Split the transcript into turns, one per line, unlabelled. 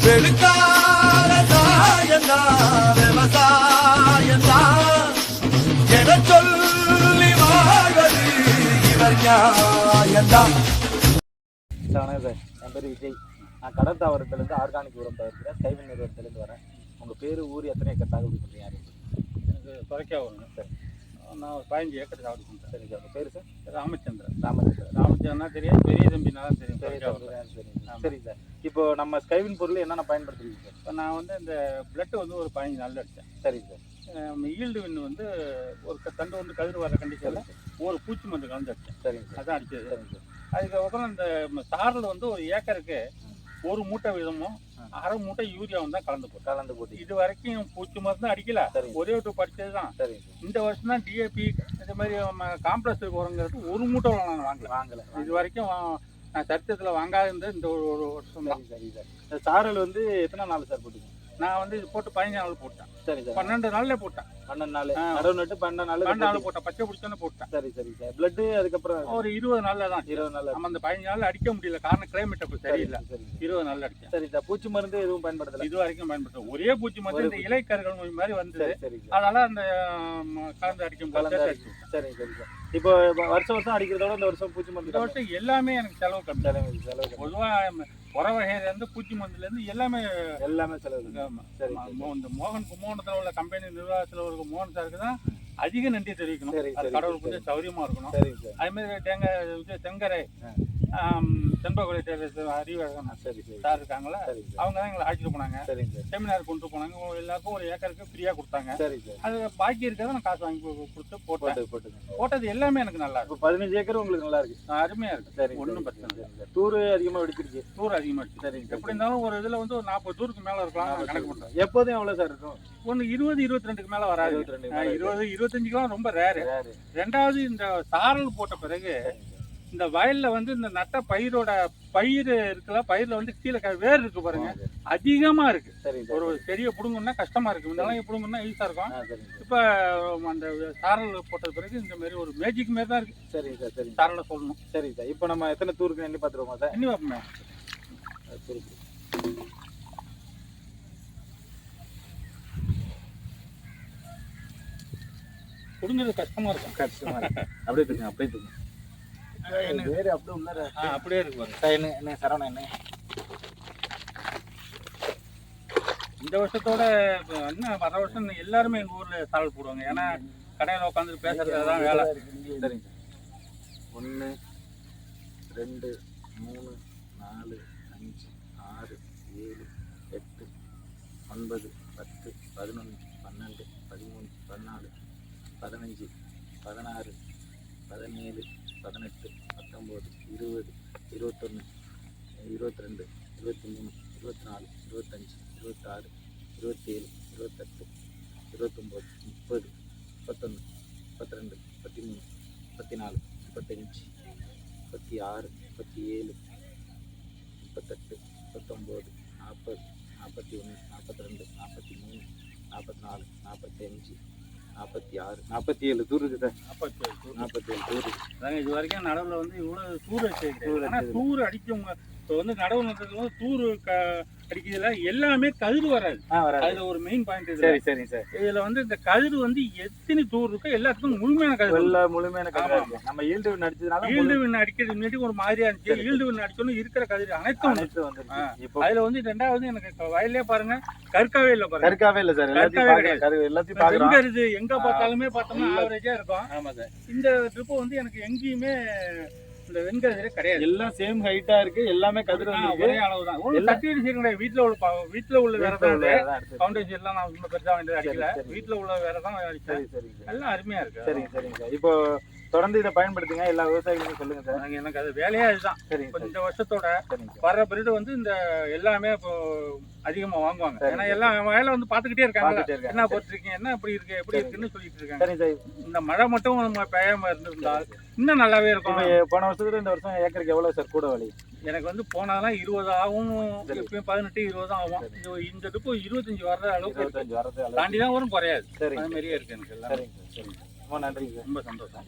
வெளுக்கார சாயந்தா விவசாயந்தா என சொல்லி வாழ்வது இவர் நியாயந்தா.
வணக்கம் சார், என் பேர் விஜய். நான் கடல் தாவரத்துலேருந்து ஆர்கானிக் உரம் தயாரிக்கிறேன், கைவினை நிறுவனத்துலேருந்து வரேன். உங்கள் பேர், ஊர், எத்தனை ஏக்கர் சாகுபடி பண்ணுறீங்க?
எனக்கு குறைக்கா வருங்க சார். நான் ஒரு 15 ஏக்கர் சாகுபடி பண்ணுறேன்.
சரிங்க சார். உங்கள் பேர் சார்?
ராமச்சந்திரன்.
ராமச்சந்திரனா
தெரியும், பெரிய தம்பினா தான் தெரியும்.
சரி சார். இப்போ நம்ம ஸ்கைவின் பொருள் என்னென்ன பயன்படுத்துறீங்க சார்?
இப்போ நான் வந்து இந்த பிளட் வந்து ஒரு 15 நாள் அடித்தேன்.
சரிங்க சார்.
ஈல்டு வின் வந்து ஒரு தண்டு வந்து கதிர் வர கண்டிஷனில் ஒரு பூச்சி மருந்து கலந்து அடித்தேன்.
சரிங்க சார்.
அதான் அடித்தது.
சரிங்க சார்.
அதுக்கப்புறம் இந்த சாரில் வந்து ஒரு ஏக்கருக்கு ஒரு மூட்டை வீதமும் அரை மூட்டை யூரியாவும் தான் கலந்து போட்டு இது வரைக்கும் பூச்சி மருந்து அடிக்கல. ஒரே ஒரு படிச்சது தான். இந்த வருஷம் தான் டிஏபி இந்த மாதிரி காம்ப்ளெக்ஸ் உரங்கிறது ஒரு மூட்டை நான் வாங்கல. இது வரைக்கும் நான் சர்ச்சத்தில் வாங்காத இருந்த இந்த ஒரு வருஷம் தான்.
சரி சார். இந்த சாரல் வந்து எத்தனை நாள் சார் போட்டுங்க?
நான் வந்து இது போட்டு 15 நாள் போட்டேன்.
சரி சார்.
12 நாள்ல போட்டேன்.
12 நாள் நடவு நட்டு 12 நாள்
போட்டேன். பச்சை பிடிச்சோன்னு போட்டேன்.
சரி சரி சார். பிளட் அதுக்கப்புறம்
ஒரு 20 நாள்ல தான்.
20 நாள்.
நம்ம அந்த 15 நாள்ல அடிக்க முடியல, காரணம் கிளைமேட் அப்போ சரியில்லை. 20 நாள்ல அடிச்சேன்.
சரி சார். பூச்சி மருந்து எதுவும் பயன்படுத்தல?
இது வரைக்கும் பயன்படுத்த ஒரே பூச்சி மருந்து இந்த இலைக்கருகள் நோய் மாதிரி வந்து அதனால அந்த கலந்து அடிக்கும் போது.
சரி சரி சார். இப்போ வருஷம் அடிக்கிறதோட இந்த வருஷம் பூச்சி மருந்து
இந்த வருஷம் எல்லாமே எனக்கு செலவு கம்மி. பொதுவாக உர வகையிலேருந்து பூச்சி மருந்துலேருந்து எல்லாமே செலவு. சரி. இந்த மோகன் கும்போணத்தில் உள்ள கம்பெனி நிர்வாகத்தில் உள்ள மோகன் சாருக்கு தான் அதிக நன்றி தெரிவிக்கணும். கடவுள் கொஞ்சம் சௌரியமா இருக்கணும். அதே மாதிரி தெங்கரை செண்பகுடி அறிவழகன் சார் இருக்காங்களா, அவங்க தான் எங்களை அழைச்சிட்டு போனாங்க. செமினார் கொண்டு போனாங்க. எல்லாருக்கும் ஒரு ஏக்கருக்கு ஃப்ரீயா கொடுத்தாங்க. அது பாக்கி இருக்கிறத நான் காசு வாங்கி கொடுத்து போட்டது எல்லாமே எனக்கு நல்லா இருக்கு.
15 ஏக்கர் உங்களுக்கு நல்லா இருக்கு,
அருமையா இருக்கு. சரி, ஒன்றும் பிரச்சனை இல்லை.
தூர் அதிகமா வெடிச்சிருச்சு.
தூர் அதிகமா இருக்கு. சரி, எப்படி இருந்தாலும் ஒரு இதுல வந்து ஒரு 40 தூருக்கு மேல இருக்கலாம் கணக்கு பண்றேன்.
எப்போதும் எவ்வளவு சார் இருக்கும்?
ஒன்று 20-22க்கு மேல வராது. 20-25லாம் ரொம்ப ரேரு. ரெண்டாவது இந்த சாரல் போட்ட பிறகு இந்த வயல்ல வந்து இந்த நட்ட பயிரோட பயிர் இருக்குல்ல, பயிர்ல வந்து கீழே வேர் இருக்கு பாருங்க, அதிகமா இருக்கு. ஒரு செடியை பிடுங்கன்னா கஷ்டமா இருக்கு. இதெல்லாம் பிடுங்கன்னா ஈஸியா இருக்கும். இப்ப அந்த சாரல் போட்ட பிறகு இந்த மாதிரி ஒரு மேஜிக் மாதிரி தான் இருக்கு.
சரி சார். சரி,
சாரல சொல்லணும்.
சரி சார். இப்போ நம்ம எத்தனை தூருக்கு எண்ணி பார்த்துருவோமா சார்?
எண்ணி பார்ப்போமே. புடுங்கிறது கஷ்டமா இருக்கும்.
அப்படியே தூங்க, அப்படியே தூங்க. வேறு அப்படியே உள்ளார
அப்படியே இருக்கு
என்ன சரவணா என்ன
இந்த வருஷத்தோட என்ன வர வருஷம் எல்லாருமே எங்க ஊர்ல சாரல் போடுவாங்க. ஏன்னா கடையில உட்காந்து பேசுறதுதான் வேலை.
சரிங்க. 1 2 3 4 5 6 7 8 9 10 11 12 13 14 15 16 17 18 19 20 21 22 23 24 25 26 27 28 29 30 31 32 33 34 35 36 37 38 39 40 41 42 43 44 45 46 47 தூர் இருக்கு சார். 47 தூர்.
இது வரைக்கும் நடவுல வந்து இவ்வளவு தூர் அடிச்சிருக்கு. ஆனா தூர் அடிக்கவங்க இப்போ வந்து நடவு நடுறதுல வந்து தூர் அடிக்கிறதுல எல்லாமே கதிர் வராது. அதுல ஒரு மெயின் பாயிண்ட் இது.
சரி சரி சார்.
இதுல வந்து இந்த கதிர் வந்து எத்தனை தூர் இருக்கோ எல்லாத்துக்கும் முழுமையான கதிர்.
முழுமையான கதிர். நம்ம ஈல்டு வின் அடிச்சதுனால
ஈல்டு வின் அடிக்கிறது முன்னாடி ஒரு மாதிரியா இருந்துச்சு. ஈல்டு வின் அடிச்சோன்னு இருக்கிற கதிர் அனைத்தும்
வந்துருச்சு.
அதுல வந்து ரெண்டாவது எனக்கு வயலே பாருங்க, கற்காவே இல்ல பாருங்க.
கற்காவே இல்ல சார். எல்லாத்தையும்
பாக்குறது எங்க பார்த்தாலுமே பார்த்தோம்னா ஆவரேஜா இருக்கும். ஆமா சார். இந்த ட்ரிப் வந்து எனக்கு எங்கேயுமே இந்த வெண்கதிரே கிடையாது.
எல்லாம் சேம் ஹைட்டா இருக்கு. எல்லாமே கதிர்
ஒரே அளவு தான். வீட்டுல உள்ள வேற தான். ஃபவுண்டேஷன் எல்லாம் நான் ரொம்ப பெருசா வேண்டியது அடிக்கல. வீட்டுல உள்ள வேற தான் அடிச்சேன். எல்லாம் அருமையா இருக்கு.
சரிங்க சரிங்க சார். இப்போ தொடர்ந்து இதை பயன்படுத்துங்க. எல்லா விவசாயிகளுக்கும் சொல்லுங்க சார்.
எனக்கு அது வேலையா இதுதான். இப்போ இந்த வருஷத்தோட வர்ற பிறகு வந்து இந்த எல்லாமே இப்போ அதிகமா வாங்குவாங்க. ஏன்னா எல்லாம் வயல வந்து பாத்துக்கிட்டே இருக்காங்க. என்ன போட்டிருக்கீங்க, என்ன எப்படி இருக்கு, எப்படி இருக்குன்னு சொல்லிட்டு இருக்காங்க. இந்த மழை மட்டும் நம்ம பெய்யாம இருந்திருந்தால் இன்னும் நல்லாவே இருக்கும்.
போன வருஷத்துல இந்த வருஷம் ஏக்கருக்கு எவ்வளவு சார் கூட வழி?
எனக்கு வந்து போனாதான் 20 ஆகும். எப்பயும் 18-20 தான் ஆகும். இந்த ட்ரிப்பு 25 வர்ற அளவுக்கு தாண்டிதான் வரும், குறையாது. அது மாதிரியே இருக்கு எனக்கு எல்லாம்.
ரொம்ப நன்றி சார்.
ரொம்ப சந்தோஷம்.